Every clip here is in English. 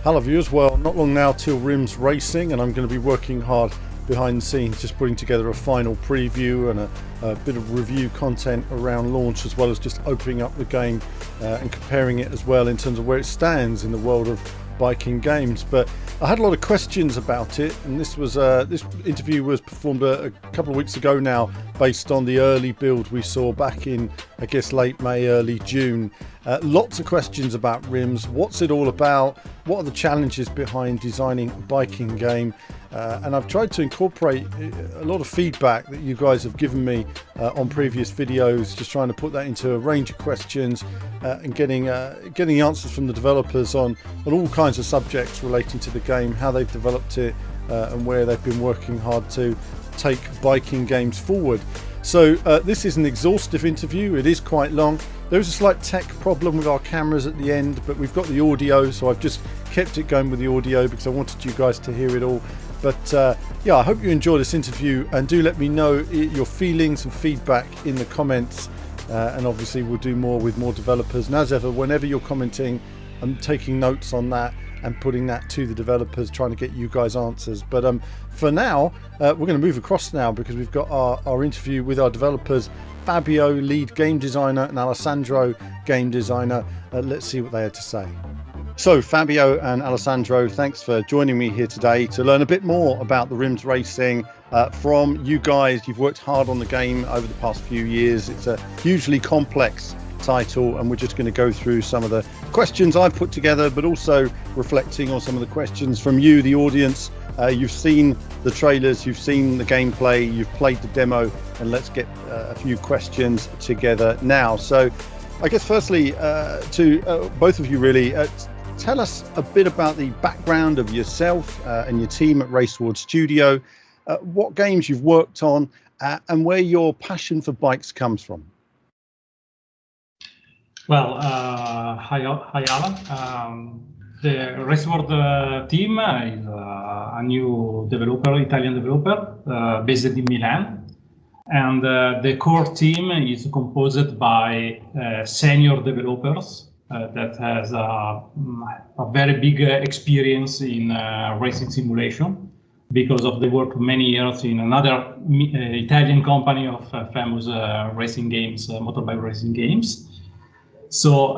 Hello viewers, well not long now till RiMS racing, and I'm going to be working hard behind the scenes just putting together a final preview and a bit of review content around launch, as well as just opening up the game and comparing it as well in terms of where it stands in the world of biking games. But I had a lot of questions about it, and this interview was performed a couple of weeks ago now, based on the early build we saw back in, I guess, late May, early June. Lots of questions about RiMS. What's it all about? What are the challenges behind designing a biking game? And I've tried to incorporate a lot of feedback that you guys have given me on previous videos, just trying to put that into a range of questions and getting answers from the developers on all kinds of subjects relating to the game, how they've developed it, and where they've been working hard to take biking games forward. So this is an exhaustive interview. It is quite long. There was a slight tech problem with our cameras at the end, but we've got the audio, so I've just kept it going with the audio because I wanted you guys to hear it all. But yeah, I hope you enjoy this interview, and do let me know your feelings and feedback in the comments. And obviously we'll do more with more developers. And as ever, whenever you're commenting, I'm taking notes on that and putting that to the developers, trying to get you guys answers. But for now, we're going to move across now because we've got our interview with our developers, Fabio, lead game designer, and Alessandro, game designer. Let's see what they had to say. So Fabio and Alessandro, thanks for joining me here today to learn a bit more about the RiMS racing from you guys. You've worked hard on the game over the past few years. It's a hugely complex title, and we're just going to go through some of the questions I've put together, but also reflecting on some of the questions from you, the audience. You've seen the trailers, you've seen the gameplay, you've played the demo, and let's get a few questions together now. So I guess firstly to both of you really, tell us a bit about the background of yourself and your team at Raceward Studio, what games you've worked on, and where your passion for bikes comes from. Well, hi Alan. The Raceward team is a new developer, Italian developer, based in Milan. And the core team is composed by senior developers that has a very big experience in racing simulation, because of the work many years in another Italian company of famous racing games, motorbike racing games. So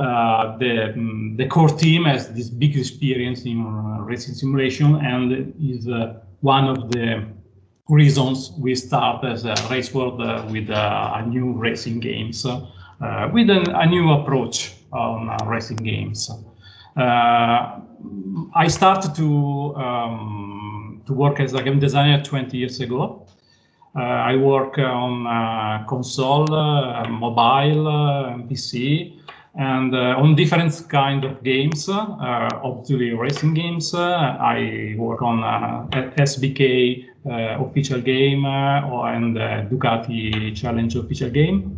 the core team has this big experience in racing simulation, and is one of the reasons we start as Raceward with a new racing games, with a new approach on racing games. I started to work as a game designer 20 years ago. I work on console, mobile, PC, and on different kind of games, obviously racing games. I work on SBK official game and Ducati Challenge official game,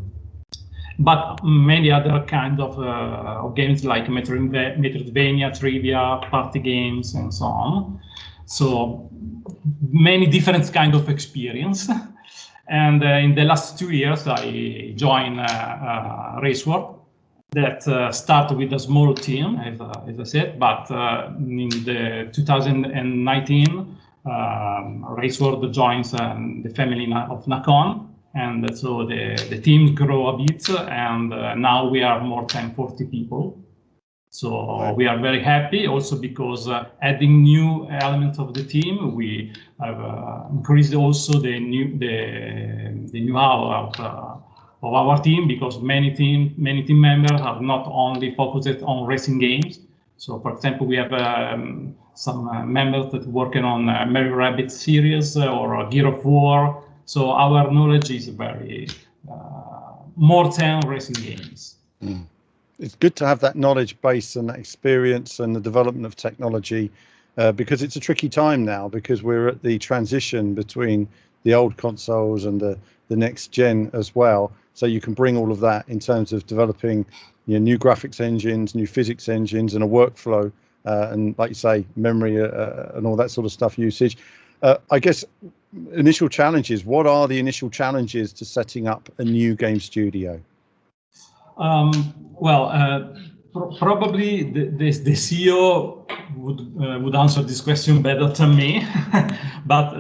but many other kind of games like Metroidvania, trivia, party games, and so on. So many different kind of experience. And in the last 2 years, I joined Raceward, that started with a small team, as I said, but in the 2019, Raceward joins the family of Nakon, and so the team grew a bit, and now we are more than 40 people. So we are very happy, also because adding new elements of the team, we have increased also the know-how of our team, because many team members are not only focused on racing games. So, for example, we have some members that working on Mary Rabbit series or Gear of War. So our knowledge is very more than racing games. Mm. It's good to have that knowledge base and that experience and the development of technology, because it's a tricky time now, because we're at the transition between the old consoles and the next gen as well. So you can bring all of that in terms of developing new graphics engines, new physics engines, and a workflow, and like you say, memory and all that sort of stuff usage. I guess initial challenges. What are the initial challenges to setting up a new game studio? Probably the CEO would answer this question better than me, but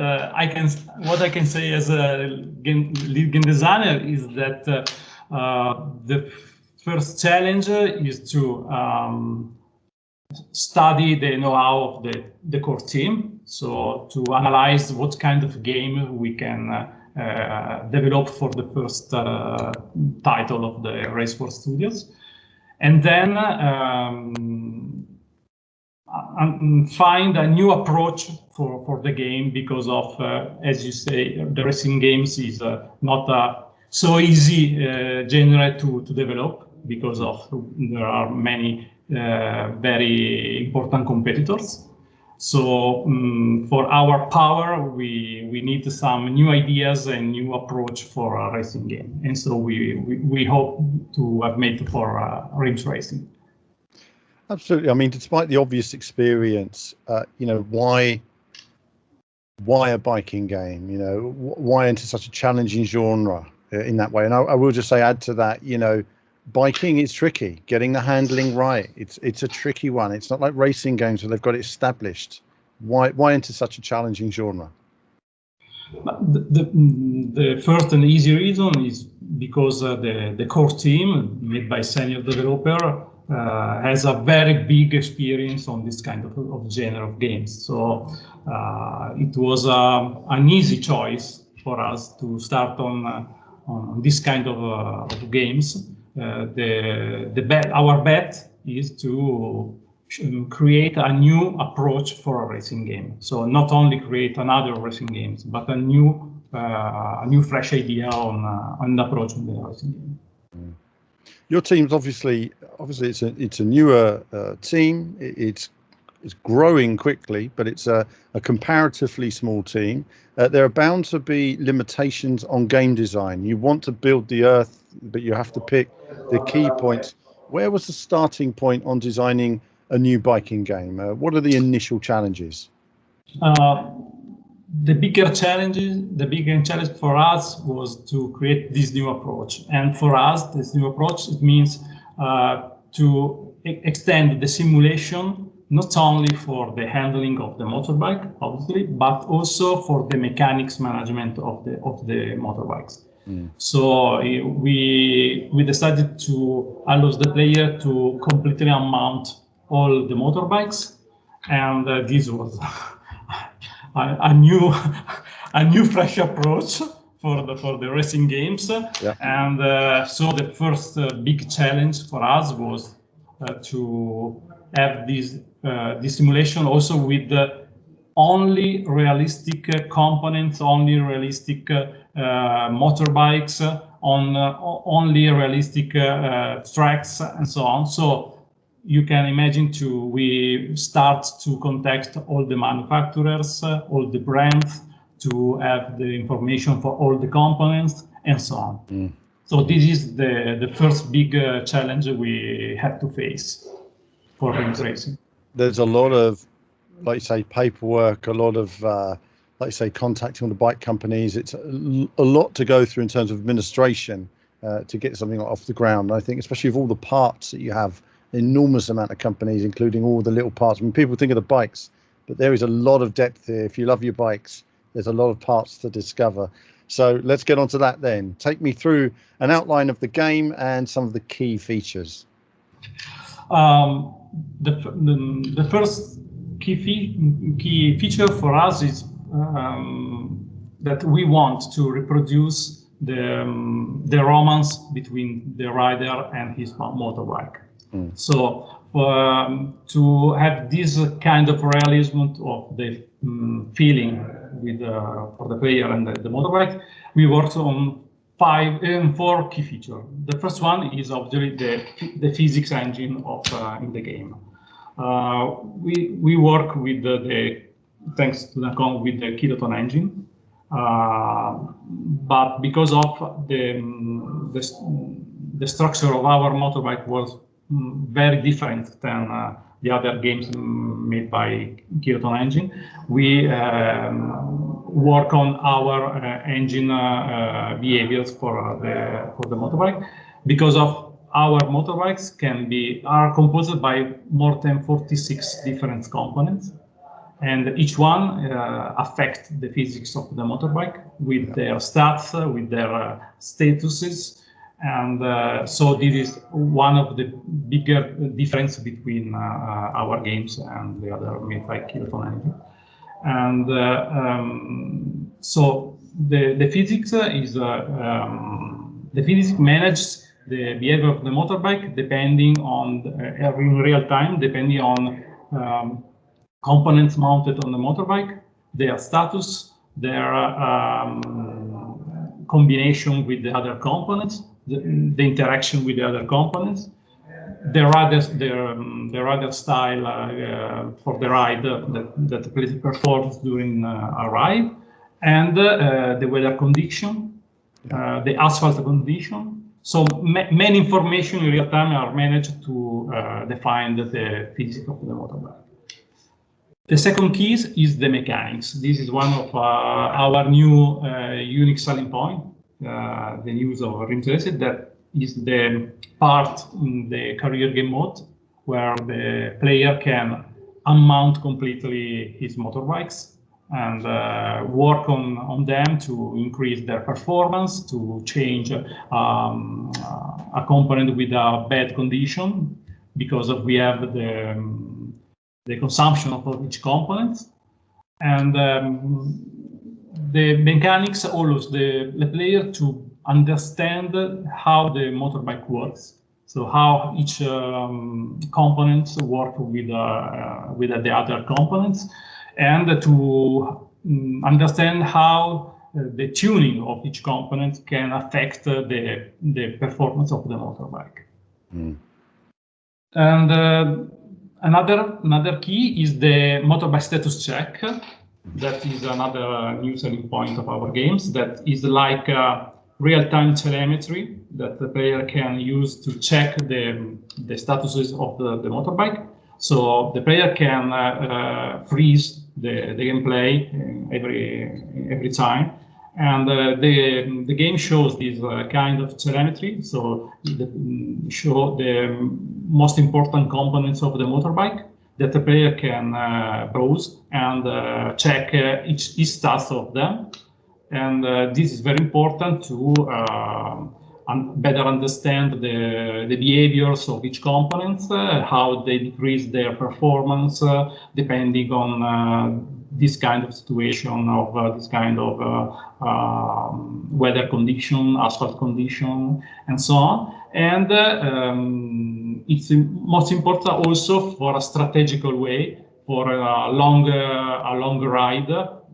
what I can say as a lead game designer is that the first challenge is to study the know-how of the core team, so to analyze what kind of game we can develop for the first title of the Race4 Studios, and then find a new approach for the game, because of, as you say, the racing games is not so easy genre to develop, because of there are many very important competitors. So for our power, we need some new ideas and new approach for a racing game, and so we hope to have made for RiMS racing. Absolutely. I mean, despite the obvious experience, why a biking game? Why into such a challenging genre in that way? And I will just say, add to that, biking is tricky. Getting the handling right, it's a tricky one. It's not like racing games where they've got it established. Why into such a challenging genre? The first and easy reason is because the core team, made by senior developer, has a very big experience on this kind of genre of games. So it was an easy choice for us to start on this kind of games. Our bet is to create a new approach for a racing game. So not only create another racing games, but a new fresh idea on the approach of the racing game. Your team's obviously it's a newer team. It's growing quickly, but it's a comparatively small team. There are bound to be limitations on game design. You want to build the earth, but you have to pick the key points. Where was the starting point on designing a new biking game? What are the initial challenges? The bigger challenge for us was to create this new approach. And for us, this new approach, it means to extend the simulation, not only for the handling of the motorbike, obviously, but also for the mechanics management of the motorbikes. So we decided to allow the player to completely unmount all the motorbikes, and this was a new fresh approach for the racing games. Yeah. And so the first big challenge for us was to have this simulation also with only realistic components, only realistic motorbikes, on only realistic tracks, and so on. So you can imagine we start to contact all the manufacturers, all the brands, to have the information for all the components, and so on. So this is the first big challenge we had to face for RiMS racing. There's a lot of, like you say, paperwork, a lot of, like you say, contacting all the bike companies. It's a lot to go through in terms of administration to get something off the ground. I think, especially with all the parts that you have, enormous amount of companies, including all the little parts. I mean, people think of the bikes, but there is a lot of depth here. If you love your bikes, there's a lot of parts to discover. So let's get on to that then. Take me through an outline of the game and some of the key features. The first key feature for us is that we want to reproduce the romance between the rider and his motorbike. So to have this kind of realism of the feeling with for the player and the motorbike, we worked on 4 key features. The first one is obviously the physics engine of in the game. We work with thanks to Nacon with the kiloton engine, but because of the structure of our motorbike was very different than the other games made by kiloton engine, we work on our engine behaviors for the motorbike. Because of our motorbikes are composed by more than 46 different components, and each one affects the physics of the motorbike with their stats, with their statuses, and so this is one of the bigger difference between our games and the other made-by Kiloton engine. And so the physics is the physics manages the behavior of the motorbike depending on in real time, depending on components mounted on the motorbike, their status, their combination with the other components, the interaction with the other components, the rider style for the ride that the player performs during a ride, and the weather condition, the asphalt condition. So many information in real time are managed to define the physics of the motorbike. The second key is the mechanics. This is one of our new unique selling point, the use of RiMS, that is the part in the career game mode where the player can unmount completely his motorbikes and work on them to increase their performance, to change a component with a bad condition, because we have the consumption of each component. And the mechanics allows the player to understand how the motorbike works. So how each components work with the other components, and to understand how the tuning of each component can affect the performance of the motorbike. And another key is the motorbike status check. That is another new selling point of our games. That is like real-time telemetry that the player can use to check the statuses of the motorbike. So the player can freeze the gameplay every time, and the game shows this kind of telemetry. So show the most important components of the motorbike that the player can browse and check each stats of them. And this is very important to better understand the behaviors of each component, how they decrease their performance depending on this kind of situation, of this kind of weather condition, asphalt condition, and so on. And it's most important also for a strategical way, for a long ride,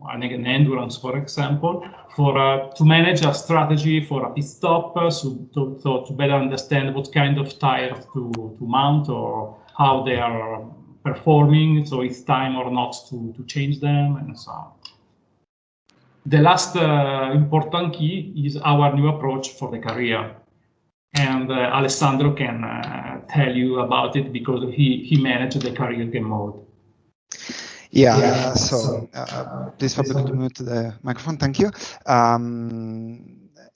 an endurance, for example, to manage a strategy for a pit stop, so to better understand what kind of tires to mount or how they are performing, so it's time or not to change them, and so on. The last important key is our new approach for the career. And Alessandro can tell you about it because he managed the career game mode. Yeah, so please, Fabio, could you mute the microphone? Thank you.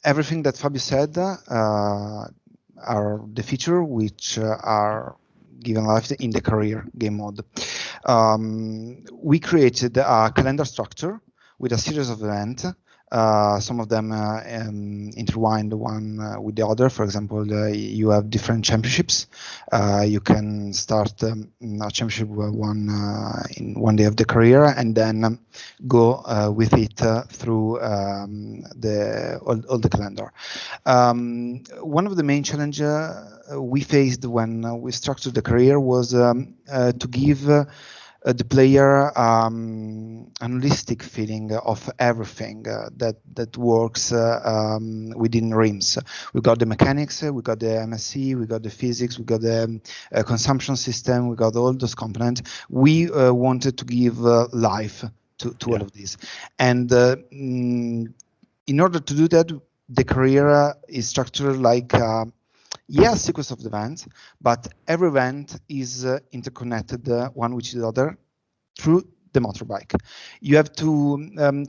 Everything that Fabio said are the features which are given life in the career game mode. We created a calendar structure with a series of events. Some of them intertwined one with the other. For example, you have different championships. You can start a championship in one day of the career and then go with it through all the calendar. One of the main challenges we faced when we structured the career was to give the player an holistic feeling of everything that works within RiMS. We got the mechanics, we got the MSC, we got the physics, we got the consumption system, we got all those components. We wanted to give life to all of this. And in order to do that, the career is structured like sequence of events, but every event is interconnected one with the other through the motorbike. You have to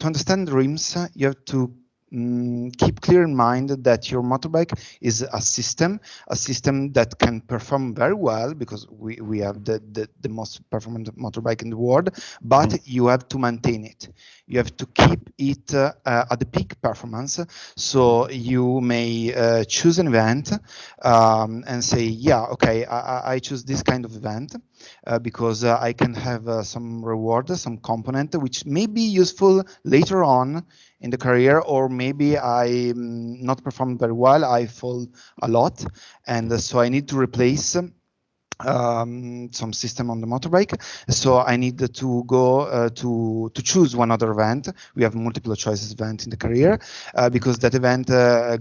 understand RiMS, you have to keep clear in mind that your motorbike is a system that can perform very well, because we have the most performant motorbike in the world, but you have to maintain it. You have to keep it at the peak performance. So you may choose an event and say, yeah, okay, I choose this kind of event because I can have some reward, some component which may be useful later on in the career, or maybe I not perform very well, I fall a lot, and so I need to replace some system on the motorbike. So I need to go to choose one other event. We have multiple choices event in the career because that event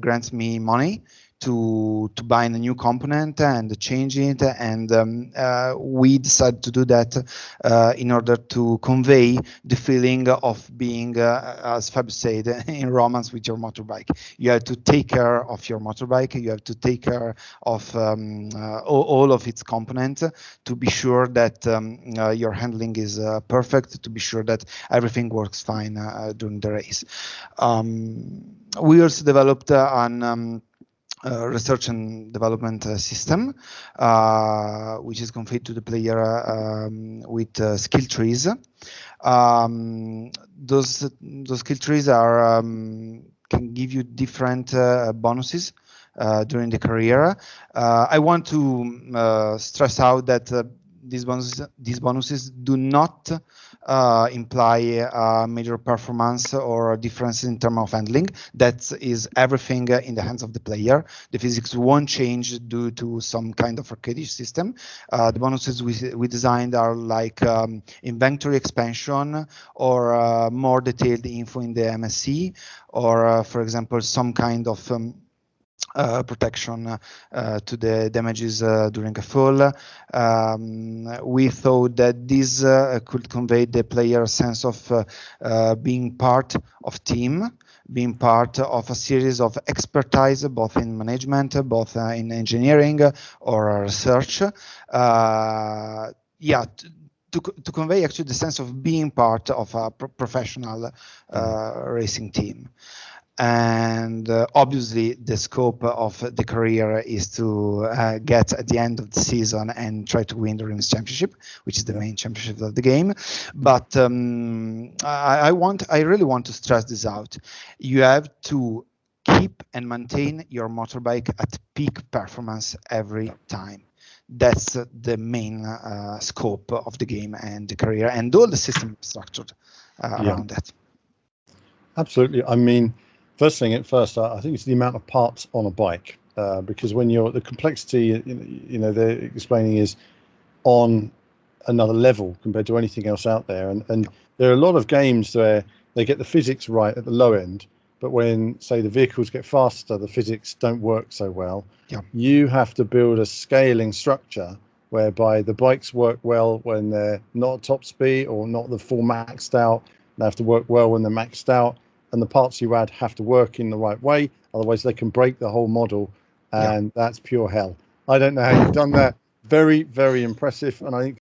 grants me money to buy a new component and change it, and we decided to do that in order to convey the feeling of being, as Fab said, in romance with your motorbike. You have to take care of your motorbike. You have to take care of all of its components to be sure that your handling is perfect, to be sure that everything works fine during the race. We also developed an research and development system, which is configured to the player with skill trees. Those skill trees are can give you different bonuses during the career. I want to stress out that these bonuses do not imply major performance or difference in terms of handling. That is everything in the hands of the player. The physics won't change due to some kind of arcade system. The bonuses we designed are like inventory expansion, or more detailed info in the MSC, or for example, some kind of protection to the damages during a fall. We thought that this could convey the player a sense of being part of team, being part of a series of expertise, both in management, both in engineering or research. Yeah, to convey actually the sense of being part of a professional racing team. And obviously the scope of the career is to get at the end of the season and try to win the RiMS championship, which is the main championship of the game. But I really want to stress this out. You have to keep and maintain your motorbike at peak performance every time. That's the main scope of the game and the career, and all the system structured around that. Absolutely. I mean, first thing at first, I think it's the amount of parts on a bike, because when you're the complexity, they're explaining is on another level compared to anything else out there. And there are a lot of games where they get the physics right at the low end, but when, say, the vehicles get faster, the physics don't work so well. Yeah. You have to build a scaling structure whereby the bikes work well when they're not at top speed or not the full maxed out. They have to work well when they're maxed out, and the parts you add have to work in the right way. Otherwise, they can break the whole model, and that's pure hell. I don't know how you've done that. Very, very impressive. And I think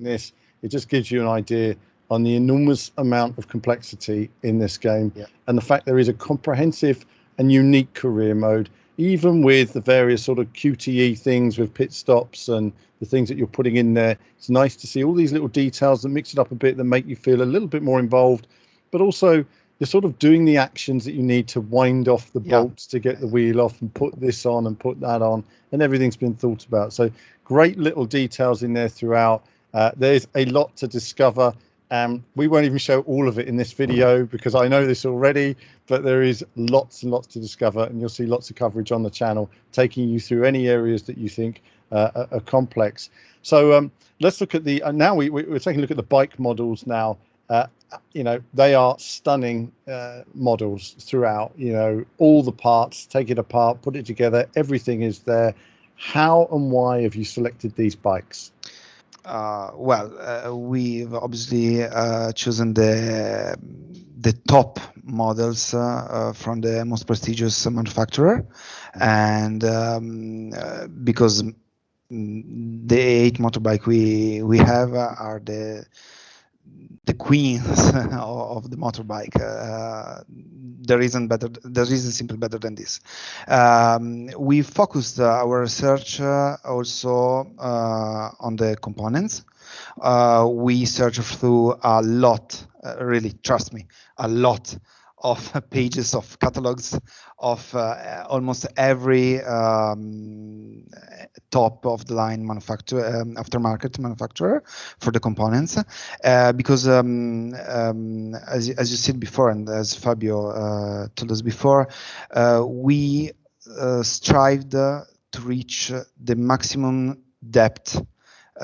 it just gives you an idea on the enormous amount of complexity in this game, and the fact there is a comprehensive and unique career mode, even with the various sort of QTE things with pit stops and the things that you're putting in there. It's nice to see all these little details that mix it up a bit, that make you feel a little bit more involved, but also you're sort of doing the actions that you need to wind off the bolts to get the wheel off and put this on and put that on, and everything's been thought about. So great little details in there throughout. There's a lot to discover. We won't even show all of it in this video because I know this already, but there is lots and lots to discover, and you'll see lots of coverage on the channel taking you through any areas that you think are complex. So let's look at the now we're taking a look at the bike models now. They are stunning models throughout. All the parts, take it apart, put it together, everything is there. How and why have you selected these bikes? We've obviously chosen the top models from the most prestigious manufacturer, and because the 8 motorbike we have are the queens of the motorbike. There isn't simply better than this. We focused our research also on the components. We searched through a lot, really, trust me, a lot of pages of catalogs of almost every top of the line manufacturer, aftermarket manufacturer for the components, because as you said before, and as Fabio told us before, we strived to reach the maximum depth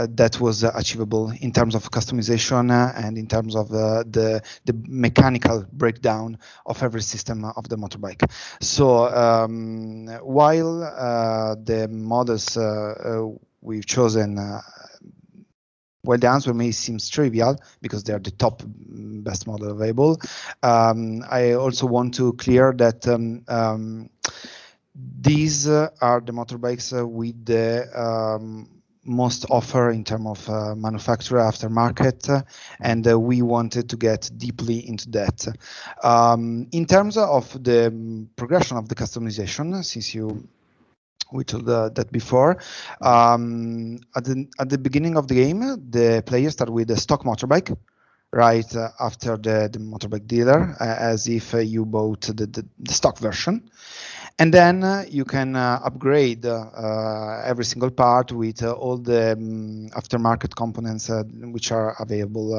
that was achievable in terms of customization and in terms of the mechanical breakdown of every system of the motorbike. So while the models we've chosen, well, the answer may seem trivial because they are the top best model available, I also want to clear that these are the motorbikes with the most offer in terms of manufacturer aftermarket, and we wanted to get deeply into that. In terms of the progression of the customization, since we told that before, at the beginning of the game, the players start with a stock motorbike, right after the motorbike dealer, as if you bought the stock version. And then you can upgrade every single part with all the aftermarket components which are available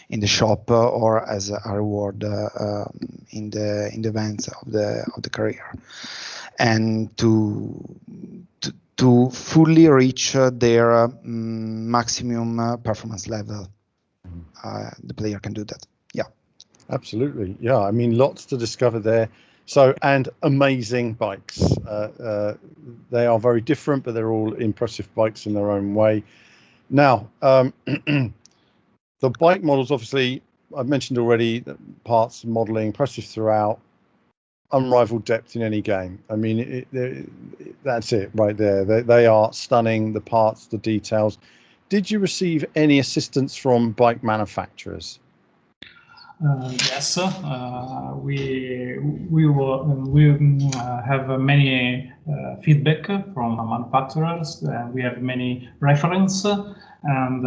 in the shop or as a reward in the events of the career, and to fully reach their maximum performance level. The player can do that. Yeah. Absolutely. Yeah. I mean, lots to discover there. So, and amazing bikes. They are very different, but they're all impressive bikes in their own way. Now, the bike models, obviously, I've mentioned already, parts modeling, impressive throughout, unrivaled depth in any game. I mean, that's it right there. They are stunning, the parts, the details. Did you receive any assistance from bike manufacturers? Yes, we have many feedback from manufacturers, and we have many reference, and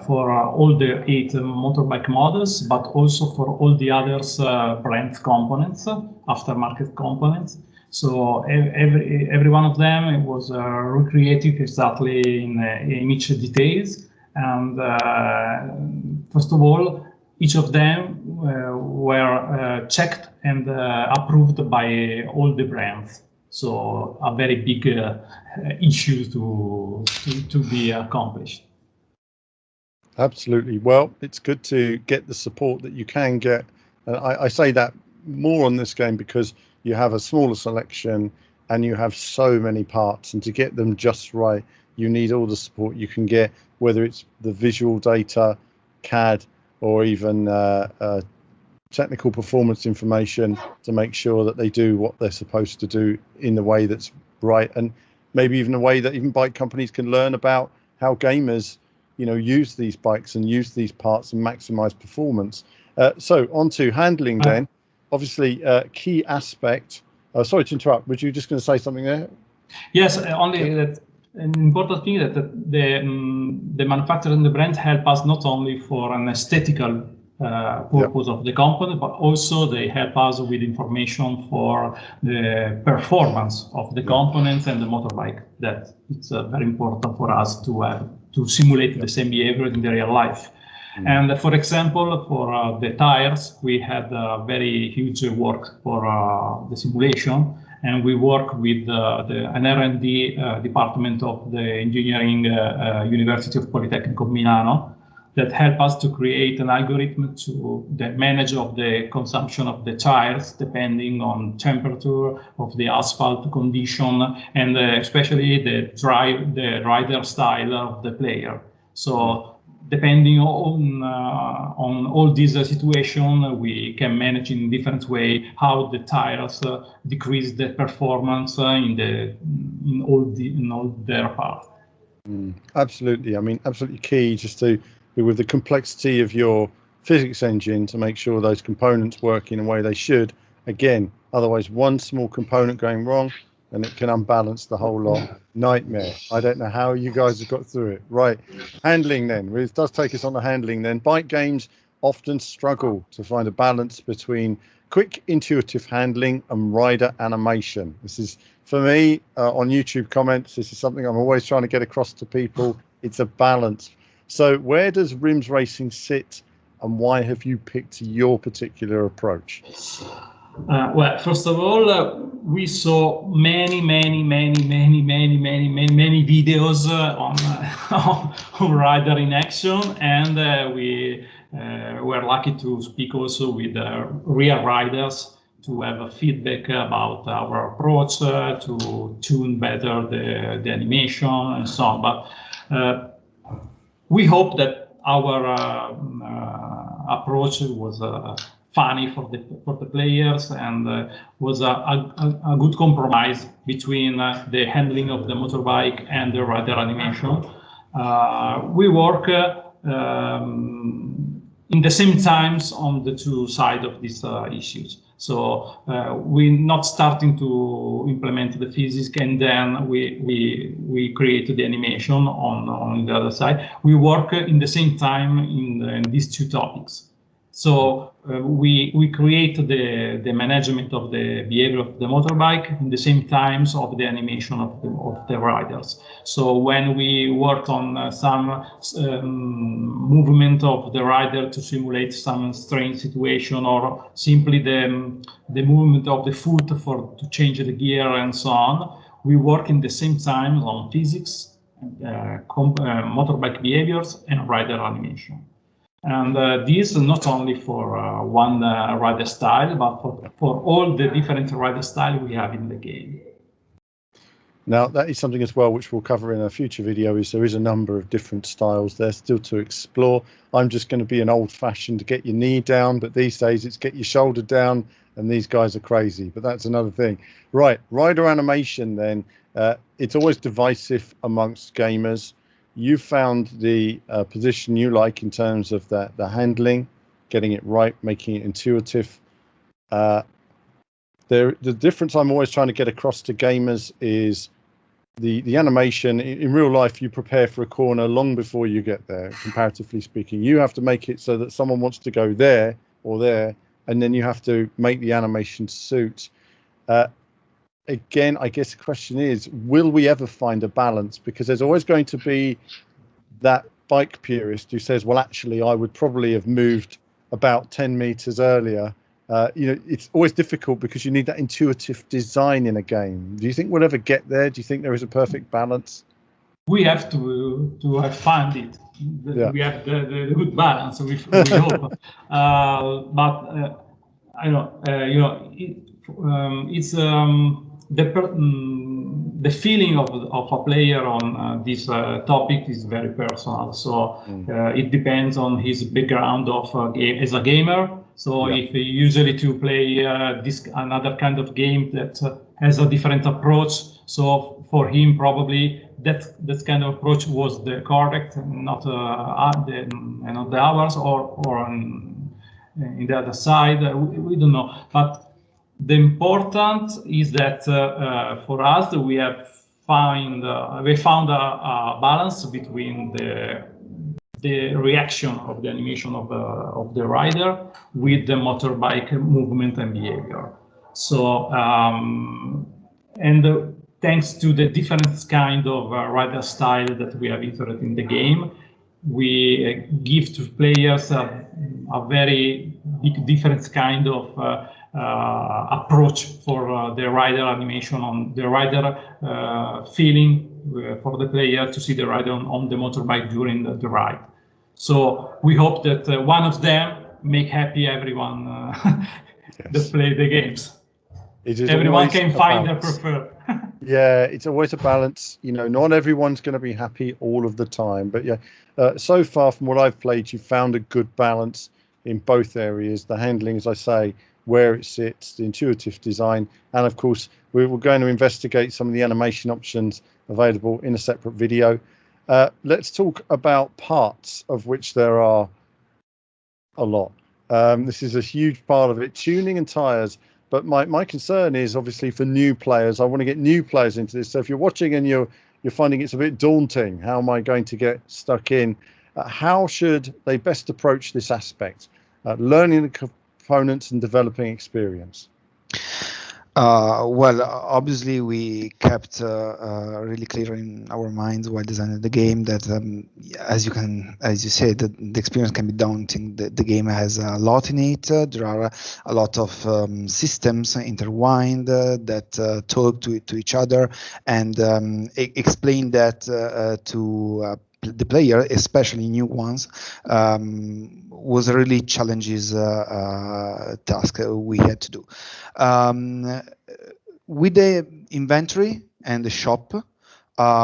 for all the 8 motorbike models, but also for all the others brand components, aftermarket components. So every one of them was recreated exactly in each details, and first of all, each of them were checked and approved by all the brands. So a very big issue to be accomplished. Absolutely. Well, it's good to get the support that you can get. I say that more on this game because you have a smaller selection and you have so many parts, and to get them just right, you need all the support you can get, whether it's the visual data, CAD, or even technical performance information to make sure that they do what they're supposed to do in the way that's right, and maybe even a way that even bike companies can learn about how gamers, use these bikes and use these parts and maximize performance. So on to handling then. Obviously, key aspect. Sorry to interrupt. Were you just going to say something there? Yes, only that. An important thing that the manufacturer and the brand help us not only for an aesthetical purpose of the component, but also they help us with information for the performance of the components and the motorbike. That it's very important for us to have to simulate the same behavior in the real life. And for example, for the tires, we had very huge work for the simulation. And we work with an R&D department of the Engineering University of Polytechnic of Milano that help us to create an algorithm to manage of the consumption of the tires depending on temperature of the asphalt condition and especially the rider style of the player. So depending on all these situations, we can manage in different way how the tires decrease the performance in all their parts. Absolutely. I mean, absolutely key just to but with the complexity of your physics engine to make sure those components work in a way they should, again, otherwise one small component going wrong and it can unbalance the whole lot. Nightmare. I don't know how you guys have got through it. Right. Handling then. It does take us on the handling then. Bike games often struggle to find a balance between quick, intuitive handling and rider animation. This is, for me, on YouTube comments, this is something I'm always trying to get across to people. It's a balance. So where does RiMS racing sit, and why have you picked your particular approach? Well, first of all, we saw many videos on rider in action, and we were lucky to speak also with real riders to have a feedback about our approach, to tune better the animation and so on. But we hope that our approach was funny for the players, and was a good compromise between the handling of the motorbike and the rider animation. We work in the same times on the two sides of these issues. So we're not starting to implement the physics and then we create the animation on the other side. We work in the same time in these two topics. So we create the management of the behavior of the motorbike in the same times of the animation of the riders. So when we work on some movement of the rider to simulate some strange situation, or simply the movement of the foot to change the gear and so on, we work in the same time on physics, motorbike behaviors, and rider animation. And this not only for one rider style, but for all the different rider styles we have in the game. Now, that is something as well which we'll cover in a future video, is there is a number of different styles there still to explore. I'm just going to be an old-fashioned to get your knee down, but these days it's get your shoulder down, and these guys are crazy, but that's another thing. Right, rider animation then, it's always divisive amongst gamers. You found the position you like in terms of the handling, getting it right, making it intuitive. The difference I'm always trying to get across to gamers is the animation. In real life, you prepare for a corner long before you get there, comparatively speaking. You have to make it so that someone wants to go there or there, and then you have to make the animation suit. Again, I guess the question is, will we ever find a balance? Because there's always going to be that bike purist who says, well, actually, I would probably have moved about 10 meters earlier. It's always difficult because you need that intuitive design in a game. Do you think we'll ever get there? Do you think there is a perfect balance? We have to have found it. Yeah. We have the good balance, we hope. But I know, it's the feeling of a player on this topic is very personal. So it depends on his background of game as a gamer. So if he usually to play another kind of game that has a different approach, so for him probably that kind of approach was the correct, not the ours, or in the other side. We don't know, but the important is that for us we found a balance between the reaction of the animation of the rider with the motorbike movement and behavior. So thanks to the different kind of rider style that we have inserted in the game, we give to players a very big different kind of approach for the rider animation, on the rider feeling for the player to see the rider on the motorbike during the ride. So we hope that one of them make happy everyone that play the games. Everyone can find their preferred. Yeah, it's always a balance. Not everyone's going to be happy all of the time, but yeah, so far from what I've played, you've found a good balance in both areas. The handling, as I say, where it sits, the intuitive design, and of course we're going to investigate some of the animation options available in a separate video. Let's talk about parts, of which there are a lot. This is a huge part of it, tuning and tires. But my concern is obviously for new players. I want to get new players into this. So if you're watching and you're finding it's a bit daunting, how am I going to get stuck in? How should they best approach this aspect? Learning the components and developing experience. Well, obviously, we kept really clear in our minds while designing the game that, as you said, the experience can be daunting. The game has a lot in it. There are a lot of systems intertwined that talk to each other, and explain that to the player, especially new ones, was a really challenging task we had to do. With the inventory and the shop,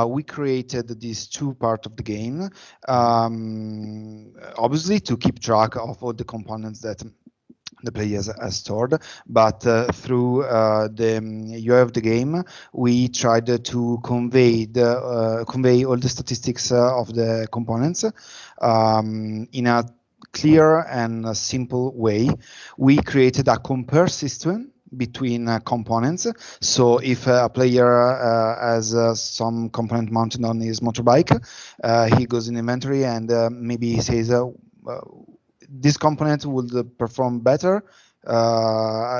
we created these two parts of the game, obviously to keep track of all the components that the players has stored, but through the UI of the game, we tried to convey all the statistics of the components in a clear and simple way. We created a compare system between components. So if a player has some component mounted on his motorbike, he goes in inventory and maybe he says, this component would perform better.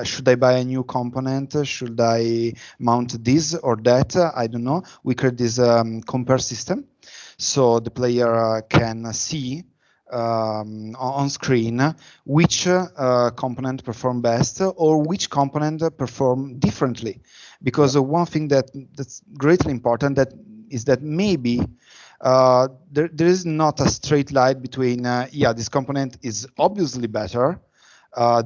Should I buy a new component? Should I mount this or that? I don't know. We create this compare system, so the player can see on screen which component perform best or which component perform differently. Because one thing that's greatly important is that maybe there is not a straight line between this component is obviously better,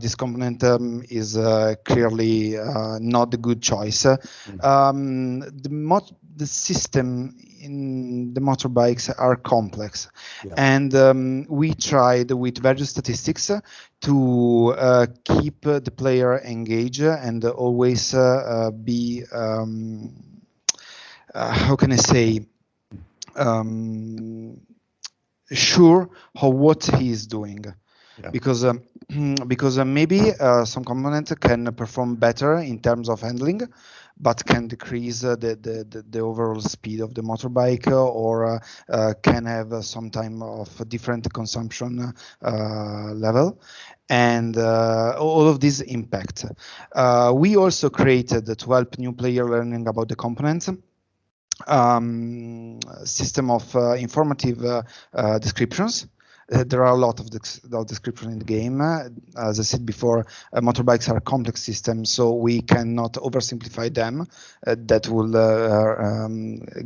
this component is clearly not the good choice. The system in the motorbikes are complex, and we tried with various statistics to keep the player engaged and always be how can I say, sure of what he is doing. Because maybe some component can perform better in terms of handling, but can decrease the overall speed of the motorbike, or can have some time of different consumption level, and all of these impact. We also created, to help new player learning about the components, system of informative descriptions. There are a lot of description in the game. As I said before, motorbikes are complex systems, so we cannot oversimplify them. That will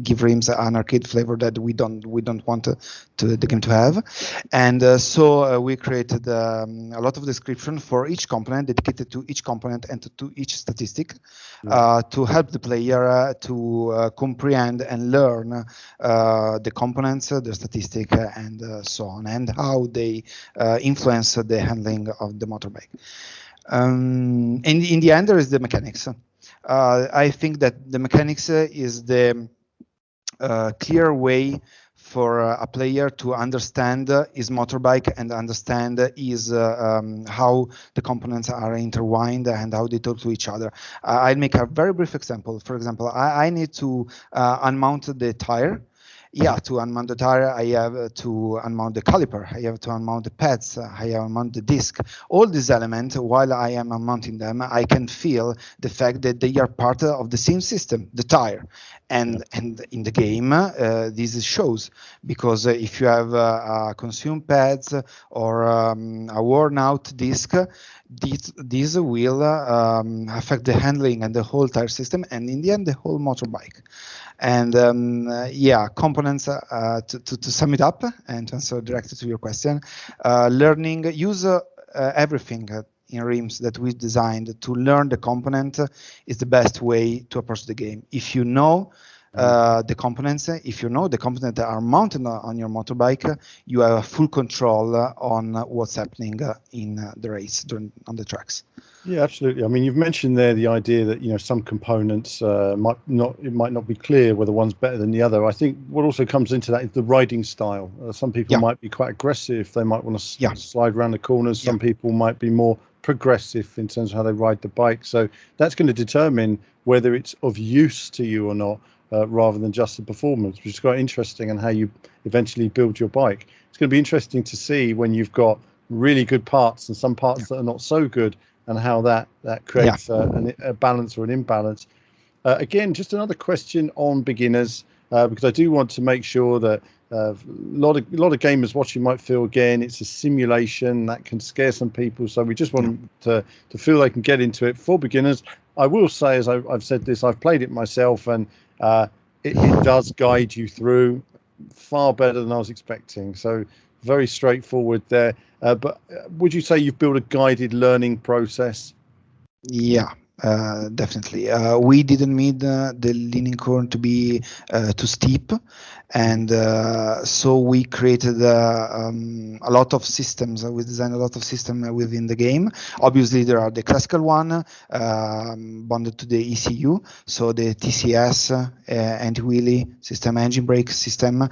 give RiMS an arcade flavor that we don't want the game to have. And so we created a lot of description for each component, dedicated to each component and to each statistic, to help the player to comprehend and learn the components, the statistic, and so on, and how they influence the handling of the motorbike. And in the end, there is the mechanics. I think that the mechanics is the clear way for a player to understand his motorbike and understand how the components are intertwined and how they talk to each other. I'll make a very brief example. For example, I need to unmount the tire. To unmount the tire, I have to unmount the caliper, I have to unmount the pads, I have to unmount the disc. All these elements, while I am unmounting them, I can feel the fact that they are part of the same system, the tire. And in the game, this shows, because if you have consumed pads or a worn out disc, these will affect the handling and the whole tire system, and in the end, the whole motorbike. And components, to sum it up and to answer directly to your question, use everything in RiMS that we designed to learn the component is the best way to approach the game. If you know the components. If you know the components that are mounted on your motorbike, you have full control on what's happening in the race on the tracks. Yeah, absolutely. I mean, you've mentioned there the idea that, you know, some components might not be clear whether one's better than the other. I think what also comes into that is the riding style. Some people might be quite aggressive. They might want to slide around the corners. Some people might be more progressive in terms of how they ride the bike. So that's going to determine whether it's of use to you or not, rather than just the performance, which is quite interesting, and how you eventually build your bike. It's going to be interesting to see when you've got really good parts and some parts that are not so good, and how that creates a balance or an imbalance. Again, just another question on beginners, because I do want to make sure that a lot of gamers watching might feel, again, it's a simulation that can scare some people. So we just want them to feel they can get into it. For beginners, I will say, as I've said this, I've played it myself, and it does guide you through far better than I was expecting. So very straightforward there. But would you say you've built a guided learning process? Yeah, definitely. We didn't need the learning curve to be too steep, and so we created a lot of systems. We designed a lot of systems within the game. Obviously, there are the classical one bonded to the ECU, so the TCS, anti-wheelie system, engine brake system.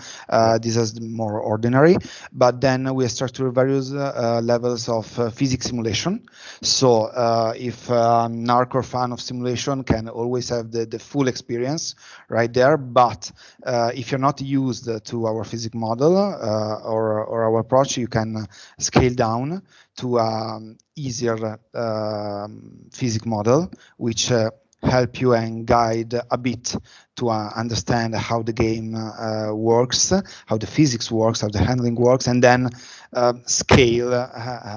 This is more ordinary, but then we structure various levels of physics simulation. So if an hardcore fan of simulation can always have the full experience right there, but if you're not used to our physics model or our approach, you can scale down to easier physics model, which help you and guide a bit to understand how the game works, how the physics works, how the handling works, and then scale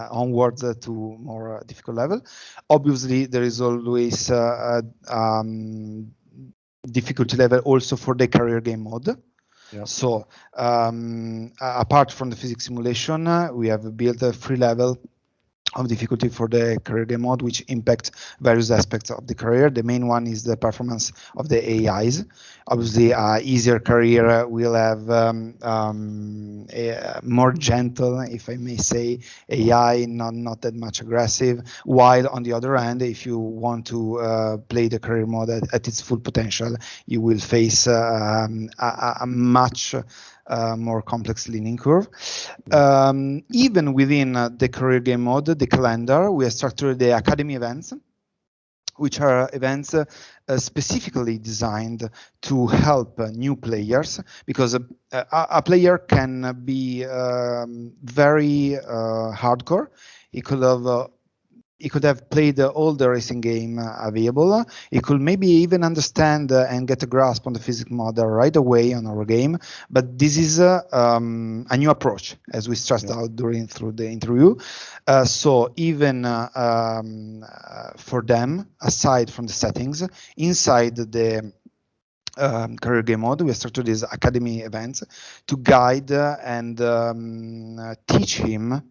onwards to more difficult level. Obviously, there is always difficulty level also for the career game mode. So apart from the physics simulation, we have built a free level of difficulty for the career game mode, which impact various aspects of the career. The main one is the performance of the AIs. Obviously, easier career will have a more gentle, if I may say, AI, not that much aggressive. While on the other hand, if you want to play the career mode at its full potential, you will face a much more complex learning curve. Even within the career game mode, the calendar, we have structured the academy events, which are events specifically designed to help new players, because a player can be very hardcore. He could have played all the racing game available. He could maybe even understand and get a grasp on the physics model right away on our game. But this is a new approach, as we stressed out through the interview. So even for them, aside from the settings, inside the career game mode, we structured these academy events to guide and teach him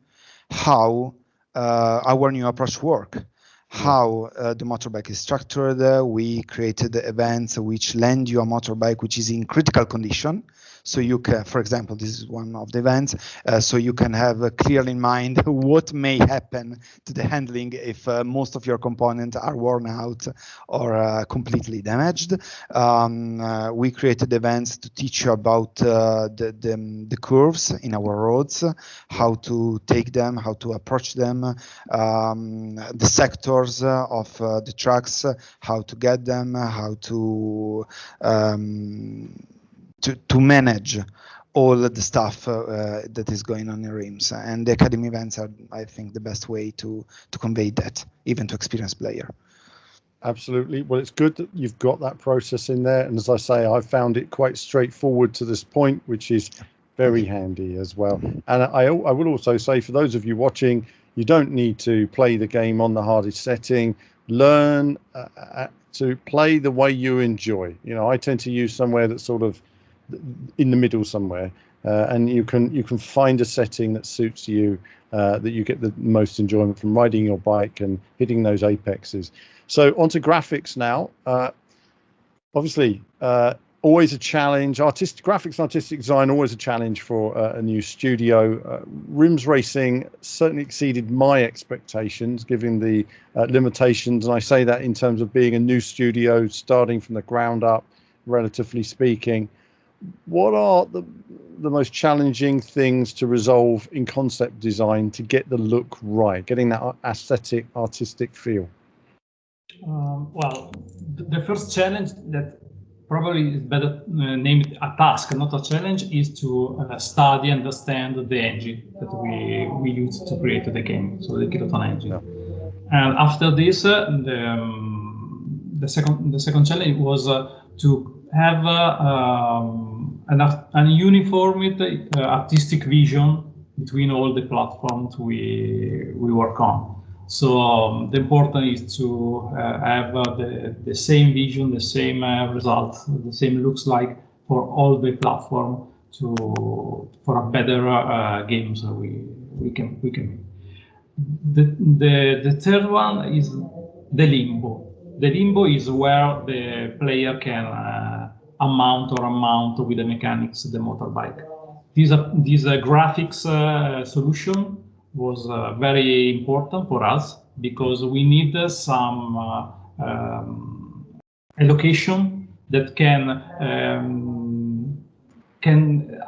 how our new approach work, how the motorbike is structured. We created events which lend you a motorbike which is in critical condition. So you can, for example, this is one of the events, so you can have clearly in mind what may happen to the handling if most of your components are worn out or completely damaged. We created events to teach you about the curves in our roads, how to take them, how to approach them, the sectors of the tracks, how to get them, how to manage all the stuff that is going on in RiMS. And the academy events are, I think, the best way to convey that, even to experienced player. Absolutely. Well, it's good that you've got that process in there. And as I say, I found it quite straightforward to this point, which is very handy as well. And I will also say, for those of you watching, you don't need to play the game on the hardest setting. Learn to play the way you enjoy. You know, I tend to use somewhere that's sort of in the middle somewhere, and you can find a setting that suits you, that you get the most enjoyment from riding your bike and hitting those apexes. So onto graphics now. Obviously, always a challenge. Graphics and artistic design, always a challenge for a new studio. RiMS Racing certainly exceeded my expectations, given the limitations. And I say that in terms of being a new studio, starting from the ground up, relatively speaking. What are the most challenging things to resolve in concept design to get the look right, getting that aesthetic, artistic feel? Well, the first challenge that probably is better named a task, not a challenge, is to study and understand the engine that we use to create the game, so the Kiloton engine. Yeah. And after this, the second challenge was to have an uniform artistic vision between all the platforms we work on. So the important is to have the same vision, the same results, the same looks like for all the platform for a better games we can. The third one is the limbo. The limbo is where the player can mount with the mechanics the motorbike. This graphics solution was very important for us because we need some allocation that can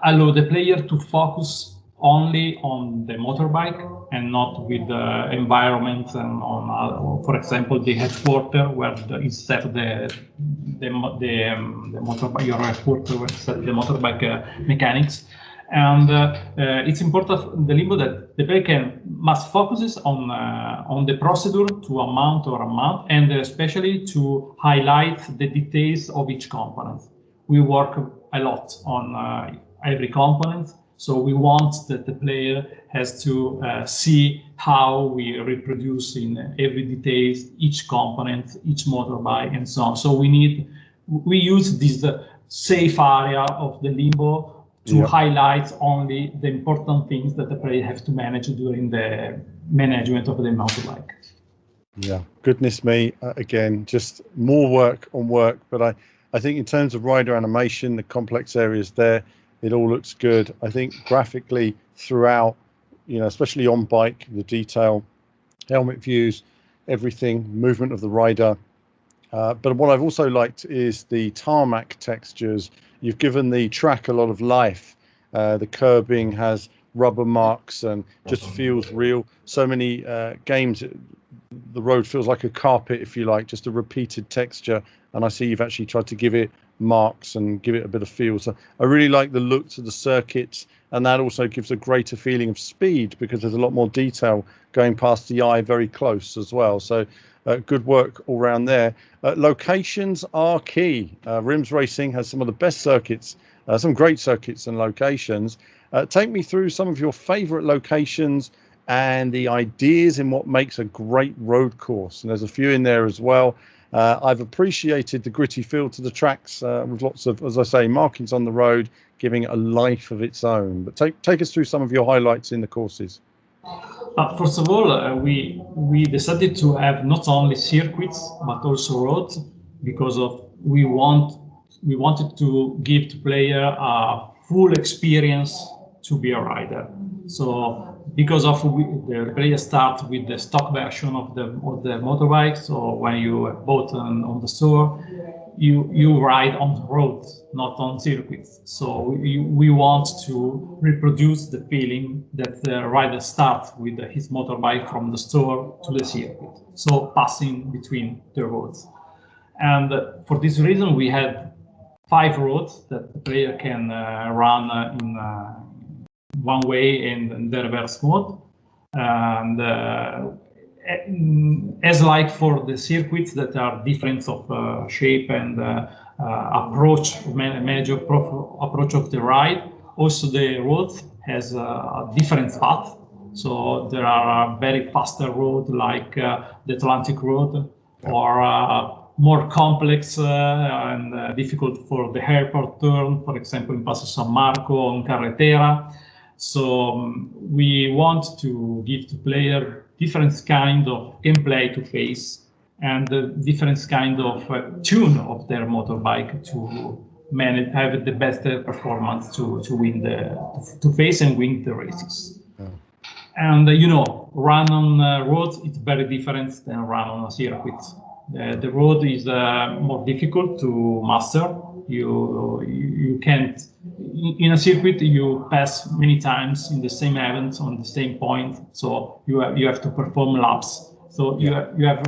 allow the player to focus only on the motorbike and not with the environment and on, for example, the headquarter where instead the motorbike, your headquarter where instead the motorbike mechanics. And it's important the limbo that the player must focus on the procedure to mount and especially to highlight the details of each component. We work a lot on every component, so we want that the player has to see how we reproduce in every detail each component, each motorbike, and so on. So we use this safe area of the limbo to highlight only the important things that the player has to manage during the management of the motorbike. Yeah, goodness me, again, just more work on work. But I think in terms of rider animation, the complex areas there, it all looks good. I think graphically throughout, especially on bike, the detail, helmet views, everything, movement of the rider. But what I've also liked is the tarmac textures. You've given the track a lot of life. The curbing has rubber marks and just feels real. So many games, the road feels like a carpet, if you like, just a repeated texture. And I see you've actually tried to give it marks and give it a bit of feel. So I really like the look to the circuits, and that also gives a greater feeling of speed because there's a lot more detail going past the eye very close as well. So good work all around there. Locations are key. RiMS Racing has some of the best circuits, some great circuits and locations. Take me through some of your favorite locations and the ideas in what makes a great road course. And there's a few in there as well. I've appreciated the gritty feel to the tracks with lots of, as I say, markings on the road, giving it a life of its own. But take us through some of your highlights in the courses. First of all, we decided to have not only circuits but also roads because we wanted to give the player a full experience to be a rider. So because the player starts with the stock version of the motorbike, so when you bought on the store, you ride on the road, not on circuits. So we want to reproduce the feeling that the rider starts with his motorbike from the store to the circuit, so passing between the roads. And for this reason, we had 5 roads that the player can run in one way and in the reverse mode. And as like for the circuits that are different of shape and approach, major approach of the ride, also the road has a different path. So there are very faster roads like the Atlantic Road, or more complex and difficult for the airport turn, for example, in Passo San Marco on Carretera. So we want to give to player different kind of gameplay to face and different kind of tune of their motorbike have the best performance to win to face and win the races. Yeah. And run on roads, it's very different than run on a circuit. The road is more difficult to master. You can't, in a circuit, you pass many times in the same event on the same point, so you have to perform laps. So you have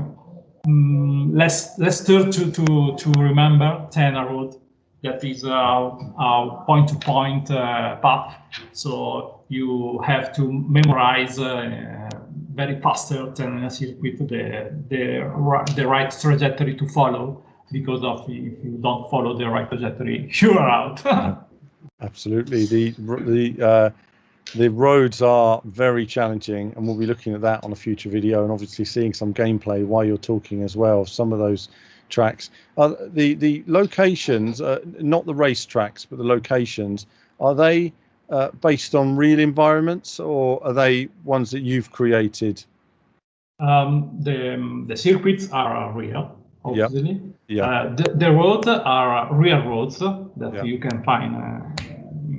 less turn to remember than a road that is a point-to-point path. So you have to memorize very faster than in a circuit the right trajectory to follow, because of if you don't follow the right trajectory, you are out. Absolutely. The roads are very challenging, and we'll be looking at that on a future video, and obviously seeing some gameplay while you're talking as well, some of those tracks. The locations, not the race tracks, but the locations, are they based on real environments, or are they ones that you've created? The circuits are real, obviously. Yeah. The roads are real roads that you can find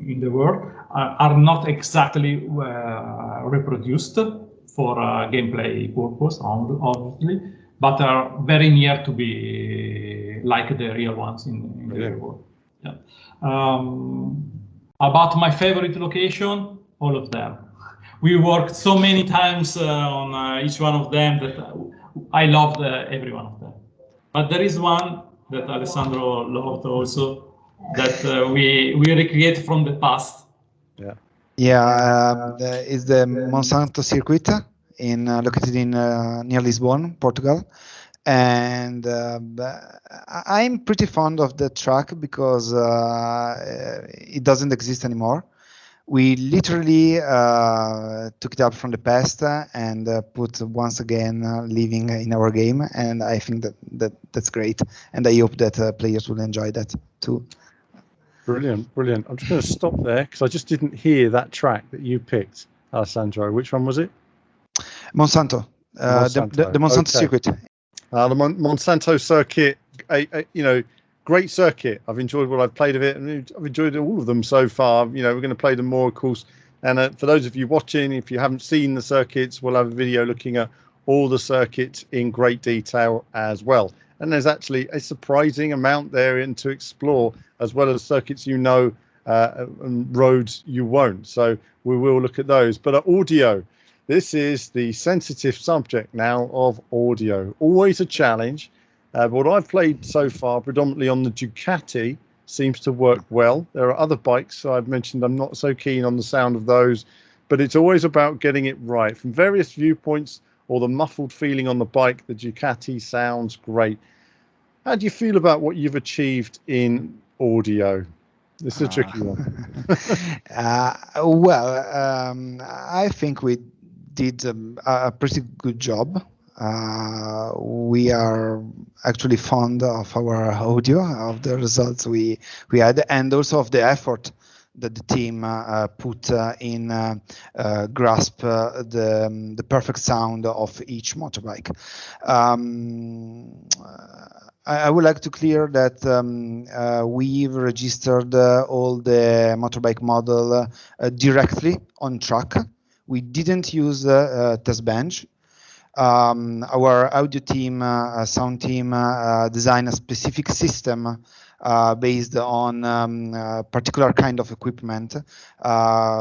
in the world, are not exactly reproduced for gameplay purpose, obviously, but are very near to be like the real ones in the real world. Yeah. About my favorite location, all of them. We worked so many times on each one of them that I loved every one of them. But there is one that Alessandro loved also, that we recreate from the past. Yeah, it's the Monsanto Circuit located in near Lisbon, Portugal. And I'm pretty fond of the track because it doesn't exist anymore. We literally took it up from the past and put once again living in our game, and I think that's great, and I hope that players will enjoy that too. Brilliant. I'm just going to stop there because I just didn't hear that track that you picked, Alessandro. Which one was it? Monsanto. The Monsanto Circuit. The Monsanto Circuit, great circuit. I've enjoyed what I've played of it, and I've enjoyed all of them so far. We're going to play them more, of course. And for those of you watching, if you haven't seen the circuits, we'll have a video looking at all the circuits in great detail as well. And there's actually a surprising amount there to explore, as well as circuits and roads you won't. So we will look at those. But audio, this is the sensitive subject now of audio. Always a challenge. But what I've played so far, predominantly on the Ducati, seems to work well. There are other bikes I've mentioned I'm not so keen on the sound of those, but it's always about getting it right. From various viewpoints, or the muffled feeling on the bike, the Ducati sounds great. How do you feel about what you've achieved in audio? This is a tricky one. I think we did a pretty good job. We are actually fond of our audio, of the results we had, and also of the effort that the team put in grasp the perfect sound of each motorbike. I would like to clear that we've registered all the motorbike model directly on track. We didn't use test bench. Our audio team, sound team, designed a specific system based on a particular kind of equipment,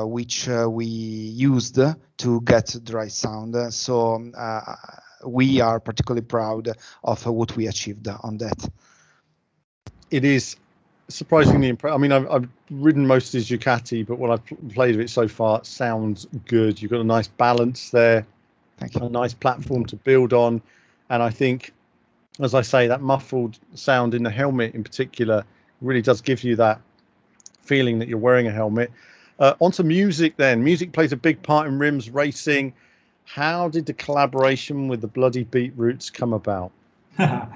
which we used to get the right sound. So we are particularly proud of what we achieved on that. It is surprisingly impressive. I mean, I've ridden most of the Ducati, but what I've played of it so far, it sounds good. You've got a nice balance there. Thank you. A nice platform to build on. And I think, as I say, that muffled sound in the helmet in particular really does give you that feeling that you're wearing a helmet. Onto music then. Music plays a big part in RiMS racing. How did the collaboration with the Bloody Beetroots come about? At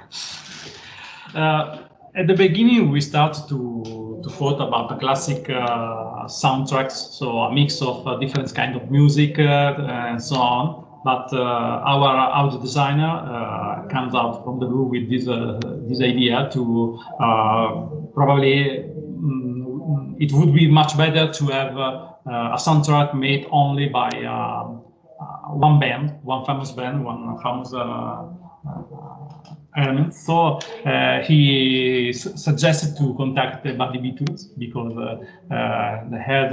the beginning, we started to thought about the classic soundtracks, so a mix of different kind of music and so on. But our audio designer comes out from the blue with this idea to probably it would be much better to have a soundtrack made only by one band, one famous band, one famous element. So he suggested to contact the Buddy Beatles because they had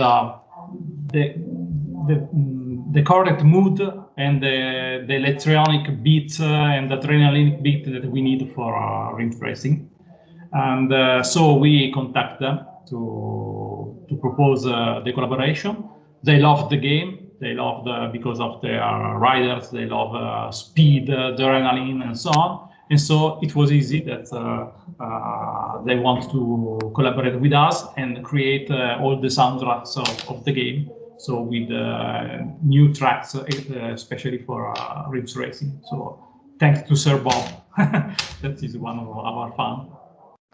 the correct mood and the electronic beat and adrenaline beat that we need for RiMS racing. And so we contact them to propose the collaboration. They love the game. They love because of their riders. They love speed, adrenaline, and so on. And so it was easy that they want to collaborate with us and create all the soundtracks of the game. So with new tracks, especially for RiMS racing. So thanks to Sir Bob. That is one of our fun.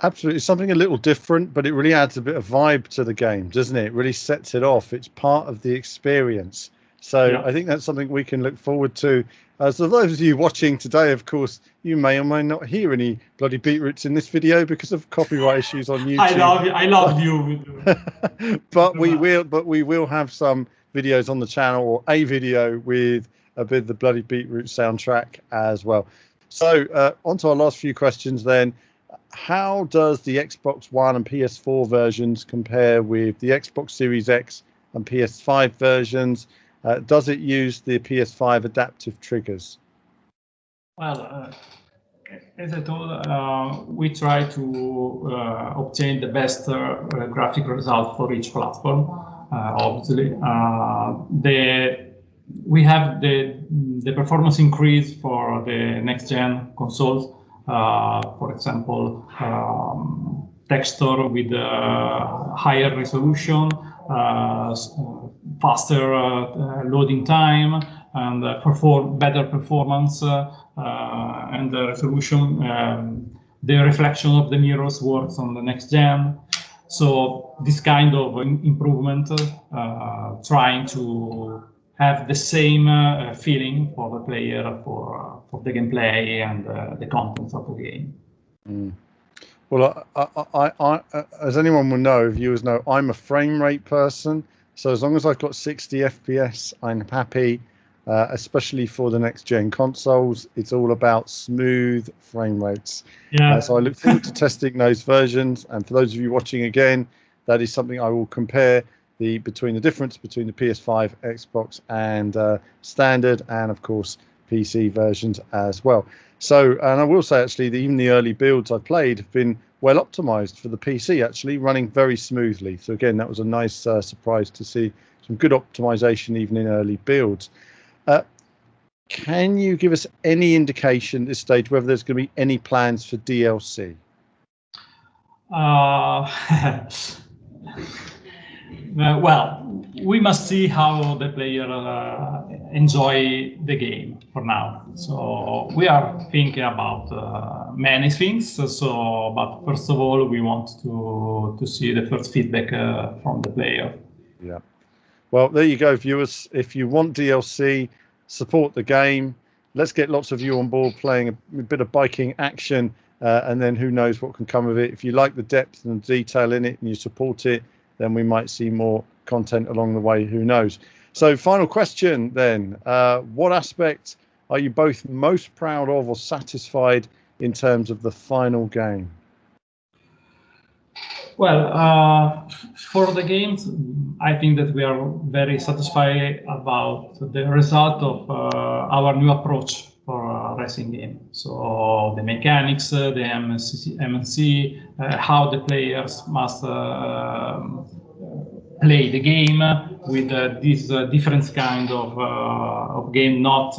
Absolutely, something a little different, but it really adds a bit of vibe to the game, doesn't it? It really sets it off. It's part of the experience. So yeah. I think that's something we can look forward to. So those of you watching today, of course, you may or may not hear any bloody beetroots in this video because of copyright issues on YouTube. I love you. but we will have some videos on the channel, or a video with a bit of the bloody beetroot soundtrack as well. So on to our last few questions then. How does the Xbox One and PS4 versions compare with the Xbox Series X and PS5 versions? Does it use the PS5 adaptive triggers? Well, as I told, we try to obtain the best graphic result for each platform. Obviously, we have the performance increase for the next-gen consoles. For example, texture with higher resolution, faster loading time, and better performance and the resolution. The reflection of the mirrors works on the next gen. So this kind of improvement, trying to have the same feeling for the player, for the gameplay and the contents of the game. Mm. Well, I, as anyone will know, viewers know, I'm a frame rate person. So as long as I've got 60 FPS, I'm happy, especially for the next gen consoles. It's all about smooth frame rates. Yeah. So I look forward to testing those versions. And for those of you watching again, that is something I will compare between the difference between the PS5, Xbox, and standard, and of course PC versions as well. So, and I will say actually that even the early builds I played have been well optimized for the PC, actually running very smoothly. So again, that was a nice surprise to see some good optimization even in early builds. Can you give us any indication at this stage whether there's going to be any plans for DLC? Well, we must see how the player enjoy the game for now. So we are thinking about many things. So, but first of all, we want to see the first feedback from the player. Yeah. Well, there you go, viewers. If you want DLC, support the game. Let's get lots of you on board playing a bit of biking action, and then who knows what can come of it. If you like the depth and detail in it and you support it, then we might see more content along the way, who knows. So final question then, what aspect are you both most proud of or satisfied in terms of the final game? Well, for the games, I think that we are very satisfied about the result of our new approach for a racing game. So the mechanics, the MNC, how the players must play the game with this different kind of game, not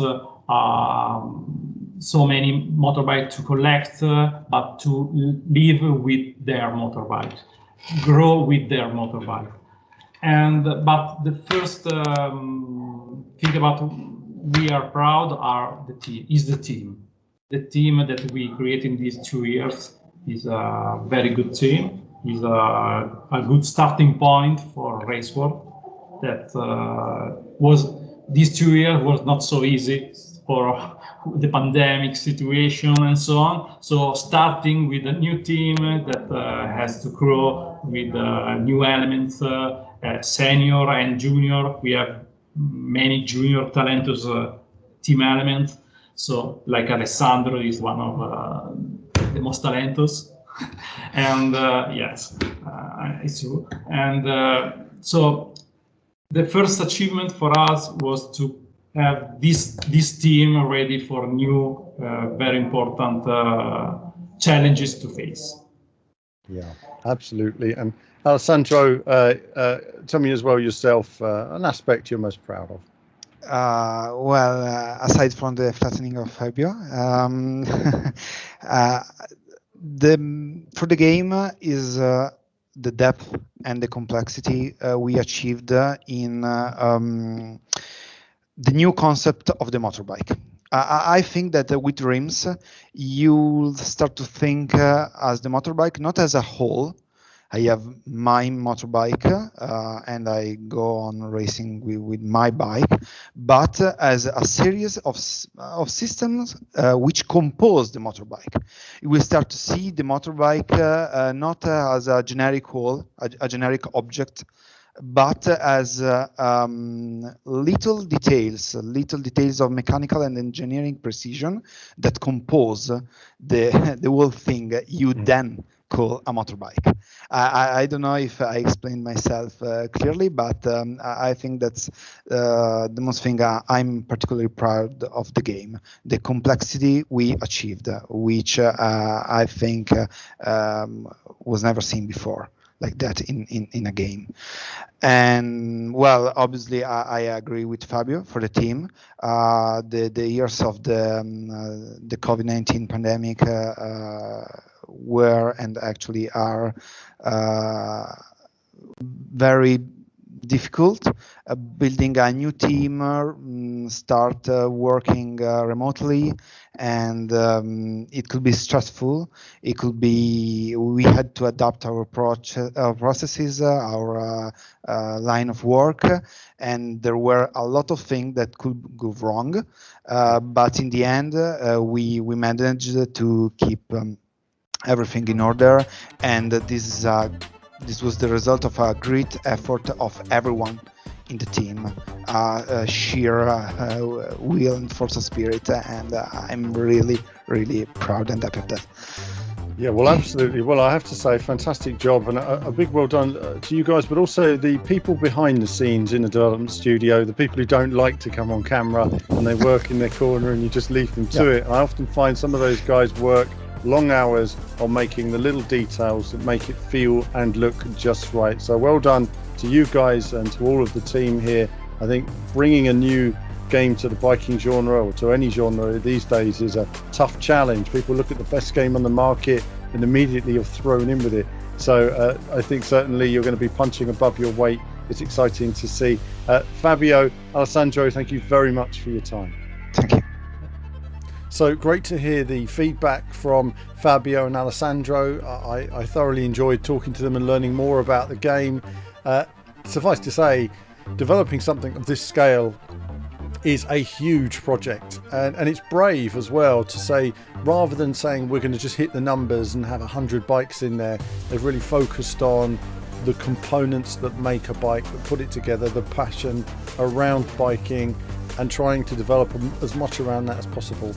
so many motorbike to collect, but to live with their motorbike, grow with their motorbike. But the first thing about we are proud is the team. The team that we created in these 2 years is a very good team. Is a good starting point for race work. That these 2 years was not so easy for the pandemic situation and so on. So starting with a new team that has to grow with new elements, senior and junior. We have many junior talentos team elements. So like Alessandro is one of the most talentos. And yes, it's true. And so the first achievement for us was to have this team ready for new, very important challenges to face. Yeah, absolutely. And Alessandro, tell me as well yourself an aspect you're most proud of. Well, aside from the flattening of Fabio, for the game is the depth and the complexity we achieved in the new concept of the motorbike. I think that with RiMS, you'll start to think as the motorbike, not as a whole. I have my motorbike and I go on racing with my bike, but as a series of systems which compose the motorbike. You will start to see the motorbike not as a generic whole, a generic object, but as little details of mechanical and engineering precision that compose the whole thing you then call a motorbike. I don't know if I explained myself clearly, but I think that's the most thing I'm particularly proud of the game, the complexity we achieved, which I think was never seen before like that in a game. And well, obviously I agree with Fabio for the team. The years of the COVID-19 pandemic were and actually are very difficult. Building a new team, start working remotely, and it could be stressful. It could be we had to adapt our processes, our line of work, and there were a lot of things that could go wrong. But in the end, we managed to keep everything in order, and this was the result of a great effort of everyone in the team, sheer will and force of spirit, and I'm really proud and happy of that. Yeah, well, absolutely. Well, I have to say, fantastic job, and a big well done to you guys, but also the people behind the scenes in the development studio, the people who don't like to come on camera and they work in their corner and you just leave them to it. I often find some of those guys work long hours on making the little details that make it feel and look just right. So well done to you guys and to all of the team here. I think bringing a new game to the biking genre or to any genre these days is a tough challenge. People look at the best game on the market and immediately you're thrown in with it. So I think certainly you're going to be punching above your weight. It's exciting to see. Fabio, Alessandro, thank you very much for your time. Thank you. So great to hear the feedback from Fabio and Alessandro. I thoroughly enjoyed talking to them and learning more about the game. Suffice to say, developing something of this scale is a huge project, and it's brave as well to say, rather than saying we're going to just hit the numbers and have 100 bikes in there, they've really focused on the components that make a bike, that put it together, the passion around biking, and trying to develop as much around that as possible.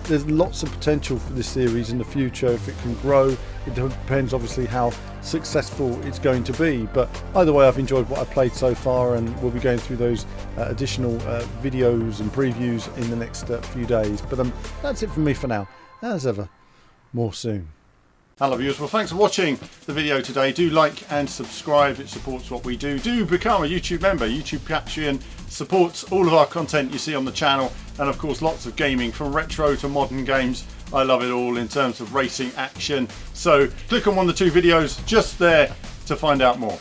There's lots of potential for this series in the future if it can grow. It depends obviously how successful it's going to be, but either way I've enjoyed what I've played so far, and we'll be going through those additional videos and previews in the next few days. But that's it from me for now. As ever, more soon. Hello viewers, well thanks for watching the video today. Do like and subscribe, it supports what we do. Do become a YouTube member. YouTube Patreon supports all of our content you see on the channel, and of course lots of gaming from retro to modern games. I love it all in terms of racing action. So click on one of the two videos just there to find out more.